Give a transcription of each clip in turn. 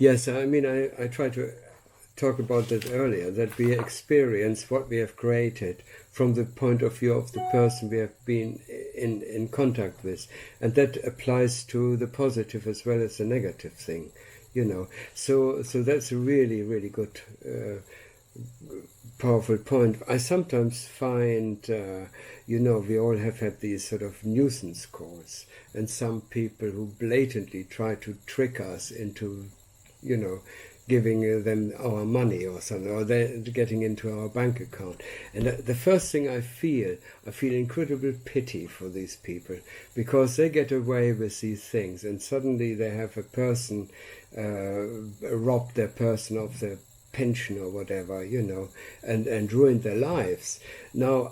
Yes, I mean, I tried to talk about that earlier, that we experience what we have created from the point of view of the person we have been in contact with. And that applies to the positive as well as the negative thing, you know. So that's a really, really good, powerful point. I sometimes find, we all have had these sort of nuisance calls, and some people who blatantly try to trick us into, giving them our money or something, or they're getting into our bank account. And the first thing I feel incredible pity for these people, because they get away with these things, and suddenly they have a person rob their person of their pension or whatever, and ruin their lives. Now,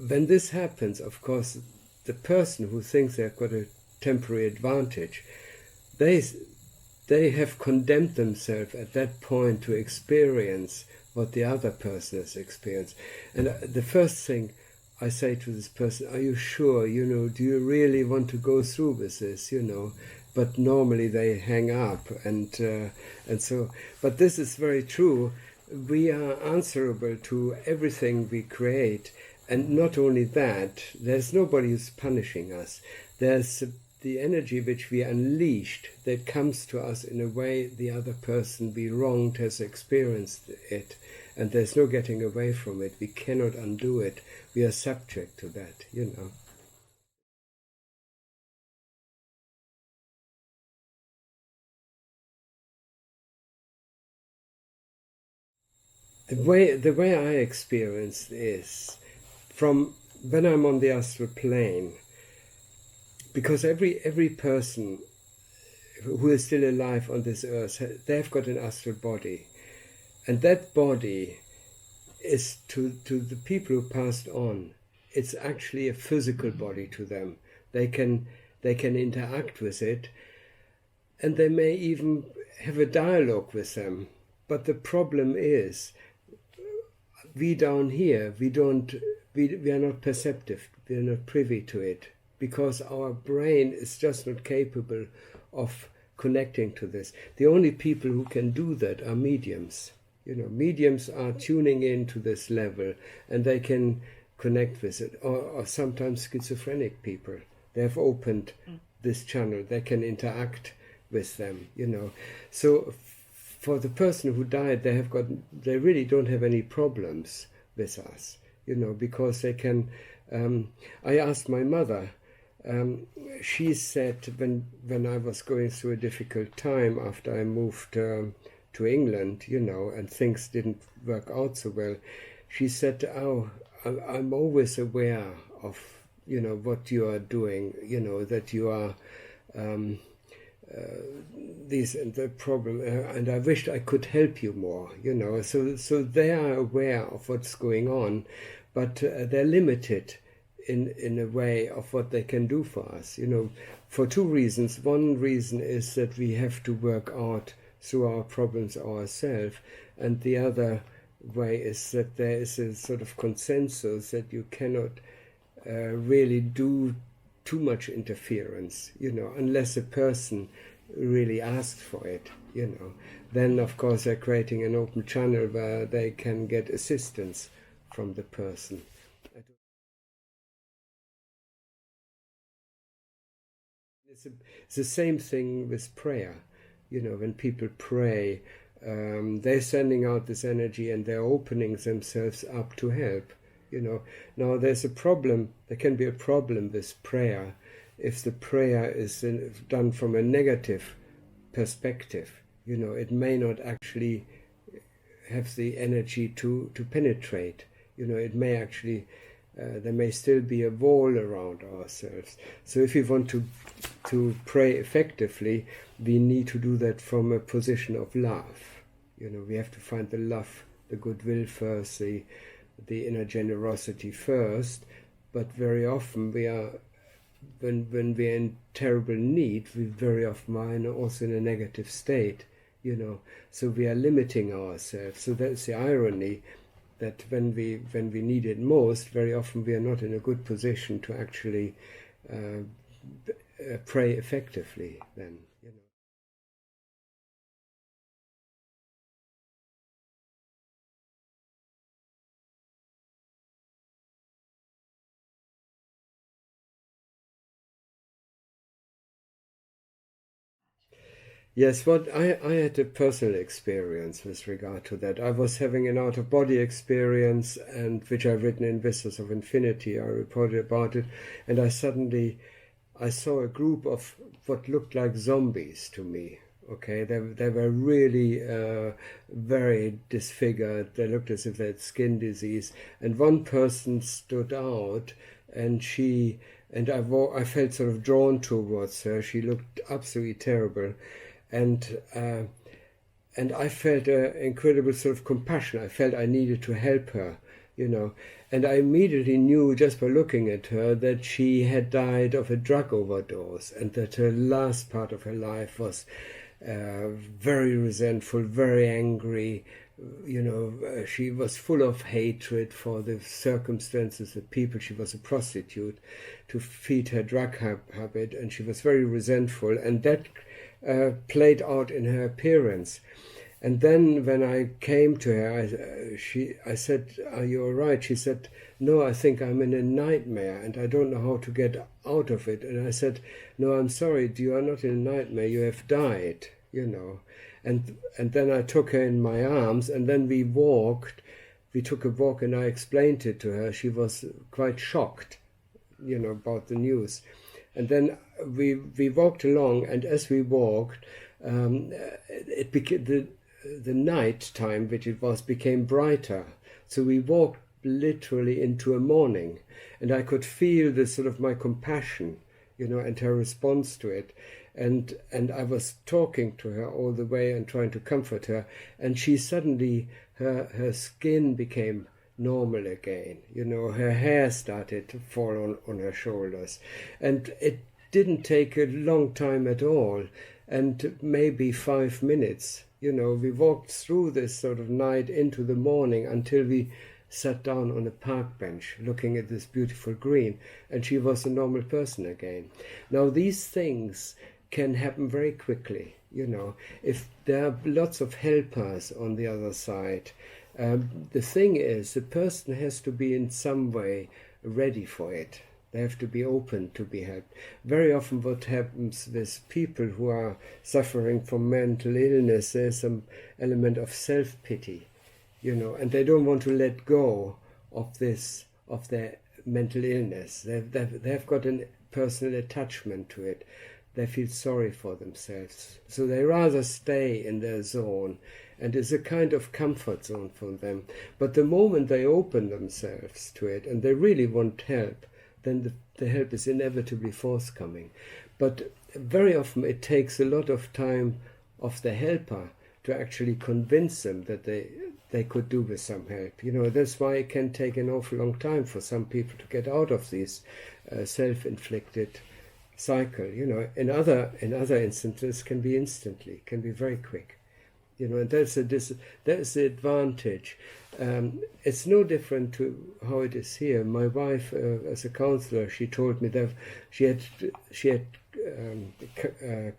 when this happens, of course, the person who thinks they've got a temporary advantage, they have condemned themselves at that point to experience what the other person has experienced. And the first thing I say to this person, are you sure, do you really want to go through with this, But normally they hang up, and so, but this is very true. We are answerable to everything we create, and not only that, there's nobody who's punishing us. There's the energy which we unleashed that comes to us in a way the other person we wronged has experienced it, and there's no getting away from it. We cannot undo it. We are subject to that, The way I experience is from when I'm on the astral plane, because every person who is still alive on this earth, they've got an astral body, and that body is to the people who passed on. It's actually a physical body to them. They can interact with it, and they may even have a dialogue with them. But the problem is, we down here, we are not perceptive, we are not privy to it, because our brain is just not capable of connecting to this. The only people who can do that are mediums. Mediums are tuning into this level, and they can connect with it. Or sometimes schizophrenic people, they have opened this channel, they can interact with them, So for the person who died, they really don't have any problems with us, because they can. I asked my mother. She said when I was going through a difficult time after I moved to England, and things didn't work out so well, she said, "Oh, I'm always aware of what you are doing, that you are." This and the problem, and I wished I could help you more, So they are aware of what's going on, but they're limited in a way of what they can do for us, for two reasons. One reason is that we have to work out through our problems ourselves, and the other way is that there is a sort of consensus that you cannot really do too much interference, unless a person really asks for it, Then, of course, they're creating an open channel where they can get assistance from the person. It's the same thing with prayer. When people pray, they're sending out this energy and they're opening themselves up to help. Now there's a problem. There can be a problem with prayer if the prayer is done from a negative perspective. It may not actually have the energy to penetrate. It may actually there may still be a wall around ourselves. So if we want to pray effectively, we need to do that from a position of love. We have to find the love, the goodwill first, the inner generosity first. But very often we are, when we're in terrible need, we very often are also in a negative state. So we are limiting ourselves. So that's the irony, that when we need it most, very often we are not in a good position to actually pray effectively then. Yes, what I had a personal experience with regard to that. I was having an out-of-body experience, and which I've written in Vistas of Infinity. I reported about it, and I saw a group of what looked like zombies to me. Okay, they were really very disfigured. They looked as if they had skin disease, and one person stood out, and I felt sort of drawn towards her. She looked absolutely terrible, and I felt an incredible sort of compassion. I felt I needed to help her, and I immediately knew just by looking at her that she had died of a drug overdose, and that her last part of her life was very resentful, very angry. She was full of hatred for the circumstances, the people. She was a prostitute to feed her drug habit, and she was very resentful, and that played out in her appearance. And then when I came to her, I said, "Are you all right?" She said, "No, I think I'm in a nightmare and I don't know how to get out of it." And I said, "No, I'm sorry, you are not in a nightmare, you have died, And then I took her in my arms, and then we took a walk, and I explained it to her. She was quite shocked, about the news. And then we walked along, and as we walked, it became the night time, which it was, became brighter. So we walked literally into a morning, and I could feel the sort of my compassion, and her response to it. And I was talking to her all the way and trying to comfort her, and she suddenly, her skin became normal again. Her hair started to fall on her shoulders, and it didn't take a long time at all, and maybe 5 minutes. We walked through this sort of night into the morning until we sat down on a park bench looking at this beautiful green, and she was a normal person again. Now, these things can happen very quickly, if there are lots of helpers on the other side. The thing is, the person has to be in some way ready for it. They have to be open to be helped. Very often what happens with people who are suffering from mental illness, there's some element of self-pity, and they don't want to let go of their mental illness. They've got a personal attachment to it. They feel sorry for themselves. So they rather stay in their zone, and it's a kind of comfort zone for them. But the moment they open themselves to it and they really want help, then the help is inevitably forthcoming. But very often it takes a lot of time of the helper to actually convince them that they could do with some help. That's why it can take an awful long time for some people to get out of this self-inflicted cycle. In other instances can be instantly, can be very quick. And that's the advantage. It's no different to how it is here. My wife, as a counselor, she told me that she had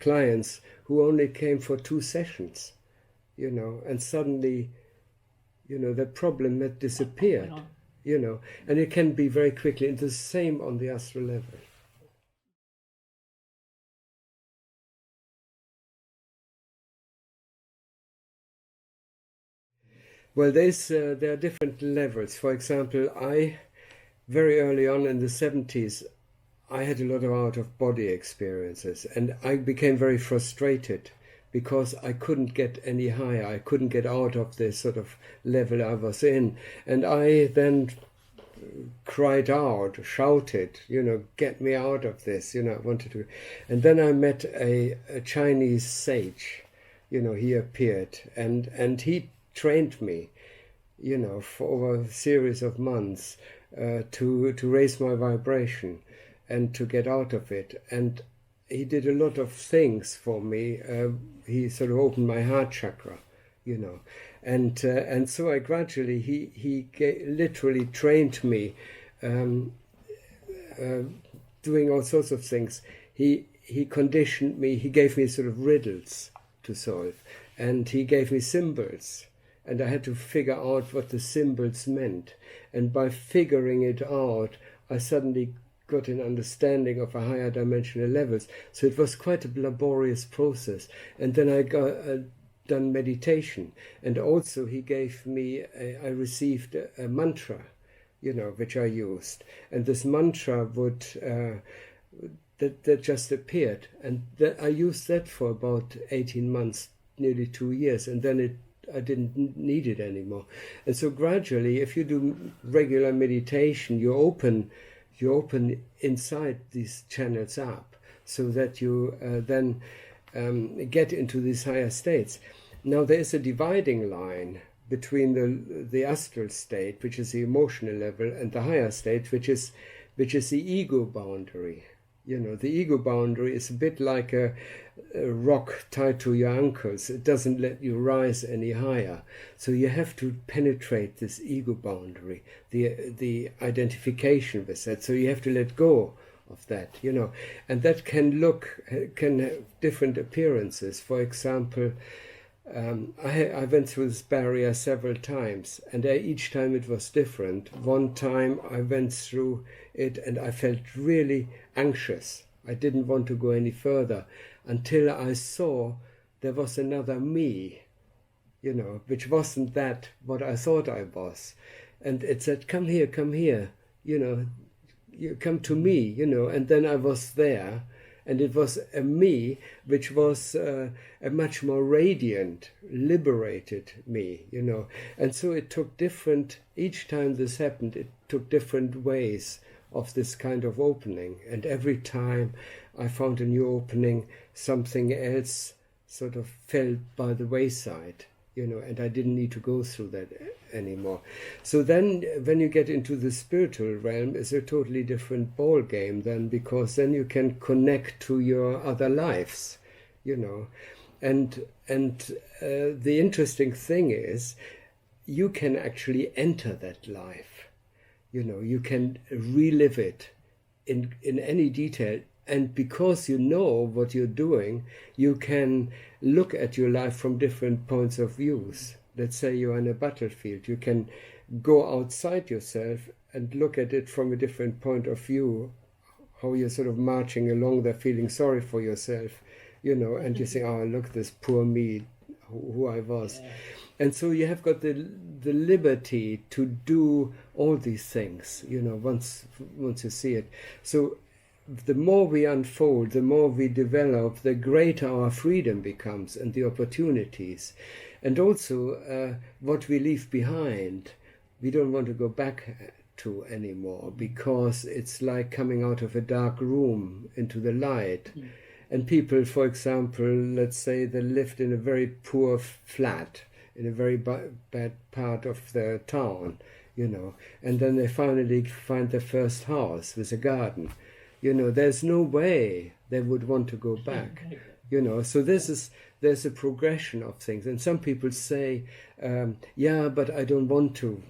clients who only came for 2 sessions, and suddenly, the problem had disappeared, and it can be very quickly. And the same on the astral level. Well, there are different levels. For example, very early on in the 70s, I had a lot of out-of-body experiences, and I became very frustrated because I couldn't get any higher. I couldn't get out of this sort of level I was in. And I then cried out, shouted, get me out of this, I wanted to. And then I met a Chinese sage, he appeared, and he trained me, for over a series of months to raise my vibration and to get out of it. And he did a lot of things for me. He sort of opened my heart chakra, and so I gradually, he literally trained me, doing all sorts of things. He conditioned me. He gave me sort of riddles to solve, and he gave me symbols. And I had to figure out what the symbols meant. And by figuring it out, I suddenly got an understanding of a higher dimensional levels. So it was quite a laborious process. And then I got done meditation, and also he gave me, I received a mantra, which I used, and this mantra would that just appeared, and I used that for about 18 months, nearly 2 years, and then I didn't need it anymore. And so gradually, if you do regular meditation, you open inside these channels up, so that you then get into these higher states. Now there is a dividing line between the astral state, which is the emotional level, and the higher state, which is the ego boundary. The ego boundary is a bit like a rock tied to your ankles. It doesn't let you rise any higher. So you have to penetrate this ego boundary, the identification with that. So you have to let go of that, and that can have different appearances. For example, I went through this barrier several times, and each time it was different. One time I went through it and I felt really anxious. I didn't want to go any further until I saw there was another me, which wasn't that what I thought I was. And it said, come here, you come to me, and then I was there. And it was a me which was a much more radiant, liberated me, And so it took each time this happened, it took different ways of this kind of opening. And every time I found a new opening, something else sort of fell by the wayside, and I didn't need to go through that anymore. So then when you get into the spiritual realm, it's a totally different ball game then, because then you can connect to your other lives, and the interesting thing is you can actually enter that life, you can relive it in any detail. And because you know what you're doing, you can look at your life from different points of views. Let's say you're in a battlefield. You can go outside yourself and look at it from a different point of view, how you're sort of marching along there feeling sorry for yourself, and you say, oh, look, this poor me, who I was. Yeah. And so you have got the liberty to do all these things, once you see it. So the more we unfold, the more we develop, the greater our freedom becomes and the opportunities. And also what we leave behind, we don't want to go back to anymore, because it's like coming out of a dark room into the light. Mm. And people, for example, let's say they lived in a very poor flat in a very bad part of the town, and then they finally find their first house with a garden. There's no way they would want to go back, so there's a progression of things. And some people say, but I don't want to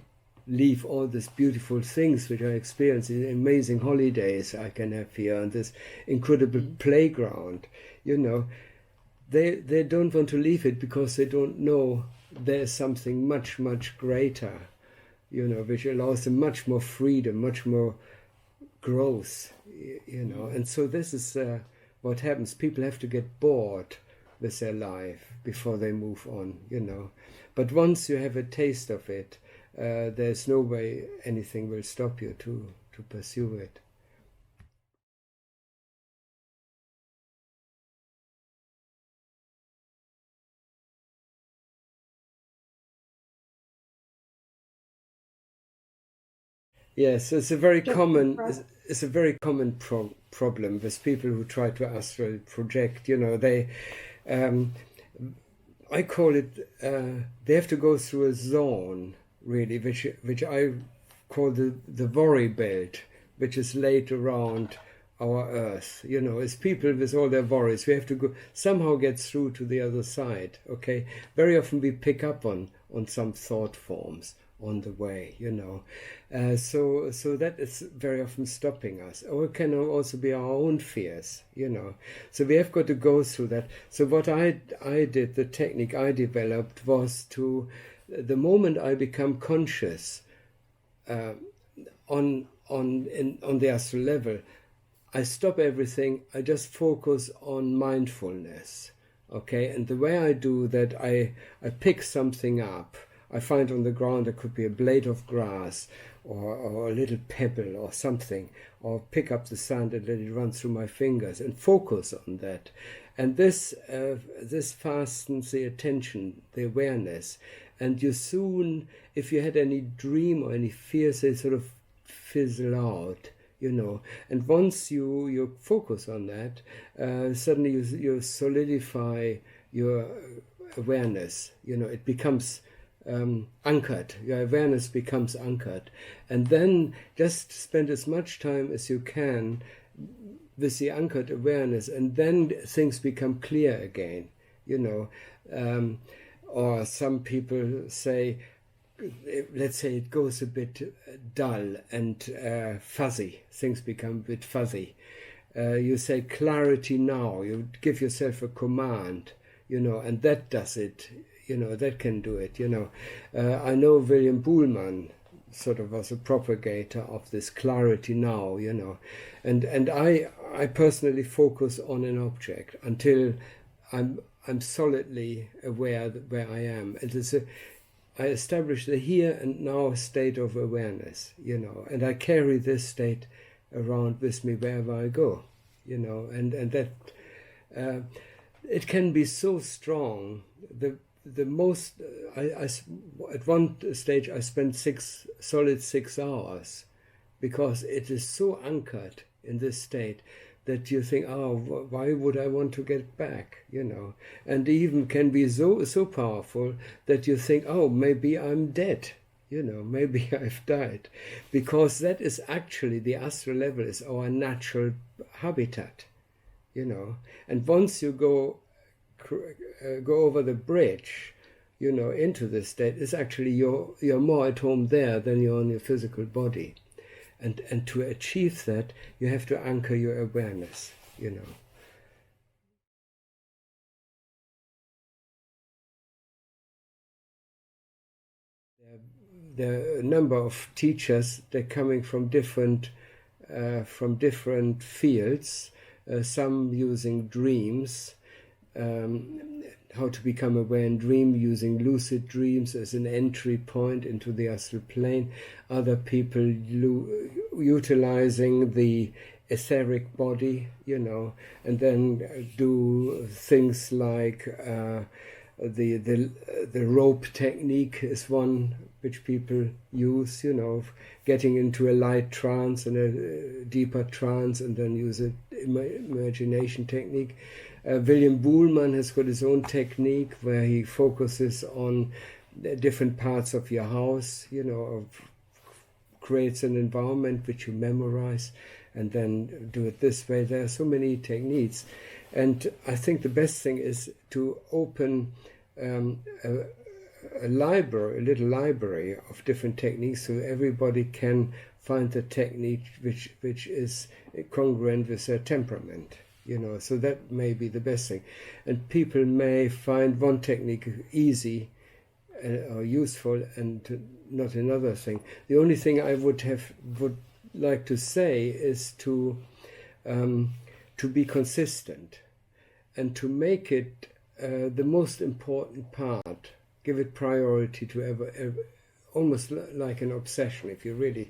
leave all these beautiful things which I experience, in amazing holidays I can have here, and this incredible playground, they don't want to leave it because they don't know there's something much, much greater, which allows them much more freedom, much more growth, and so this is what happens. People have to get bored with their life before they move on, but once you have a taste of it, there's no way anything will stop you to pursue it. Yes, it's a very common problem with people who try to astral project. They, I call it, they have to go through a zone, really, which I call the worry belt, which is laid around our earth. It's people with all their worries. We have to somehow get through to the other side. Okay, very often we pick up on some thought forms on the way, so that is very often stopping us. Or it can also be our own fears, so we have got to go through that. So what I did, the technique I developed, was the moment I become conscious on on the astral level, I stop everything, I just focus on mindfulness, okay? And the way I do that, I pick something up. I find on the ground there could be a blade of grass or a little pebble or something, or pick up the sand and let it run through my fingers and focus on that. And this fastens the attention, the awareness. And you soon, if you had any dream or any fears, they sort of fizzle out, you know. And once you focus on that, suddenly you solidify your awareness. You know, it becomes anchored. Your awareness becomes anchored. And then just spend as much time as you can with the anchored awareness, and then things become clear again, you know. Or some people say, let's say it goes a bit dull and fuzzy, things become a bit fuzzy. You say clarity now, you give yourself a command, you know, and that does it, you know, that can do it, you know. I know William Buhlmann sort of was a propagator of this clarity now, you know, and I personally focus on an object until I'm solidly aware that where I am. I establish the here and now state of awareness, you know, and I carry this state around with me wherever I go, you know, and that it can be so strong. The most at one stage I spent 6 hours, because it is so anchored in this state that you think, oh, why would I want to get back, you know? And even can be so powerful that you think, oh, maybe I'm dead, you know, maybe I've died, because that is actually, the astral level is our natural habitat, you know. And once you go over the bridge, you know, into this state, it's actually you're more at home there than you're on your physical body. And to achieve that, you have to anchor your awareness, you know. There are a number of teachers, they're coming from different fields, some using dreams, how to become aware in dream, using lucid dreams as an entry point into the astral plane. Other people utilizing the etheric body, you know, and then do things like the rope technique is one which people use, you know, getting into a light trance and a deeper trance, and then use an imagination technique. William Buhlmann has got his own technique where he focuses on different parts of your house, you know, creates an environment which you memorize and then do it this way. There are so many techniques. And I think the best thing is to open a little library of different techniques, so everybody can find the technique which is congruent with their temperament. You know, so that may be the best thing. And people may find one technique easy or useful and not another thing. The only thing I would like to say is to be consistent and to make it the most important part. Give it priority to ever almost like an obsession if you really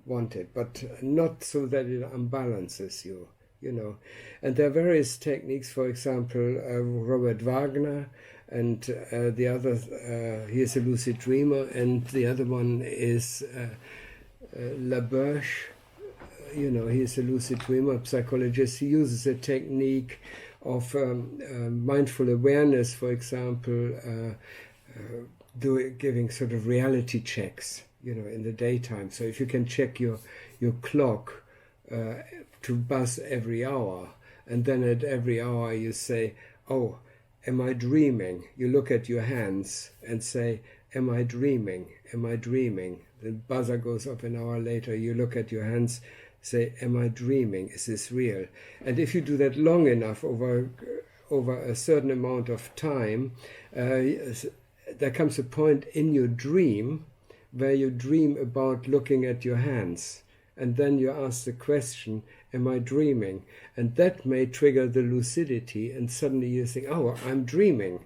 want it, but not so that it unbalances you. You know, and there are various techniques. For example, Robert Wagner, and the other, he is a lucid dreamer, and the other one is LaBerge. You know, he is a lucid dreamer, psychologist. He uses a technique of mindful awareness, for example, giving sort of reality checks, you know, in the daytime. So if you can check your clock to buzz every hour, and then at every hour you say, oh, am I dreaming? You look at your hands and say, am I dreaming? Am I dreaming? The buzzer goes up an hour later, you look at your hands, say, am I dreaming? Is this real? And if you do that long enough, over a certain amount of time, there comes a point in your dream where you dream about looking at your hands. and then you ask the question, am I dreaming? And that may trigger the lucidity, and suddenly you think, oh, I'm dreaming.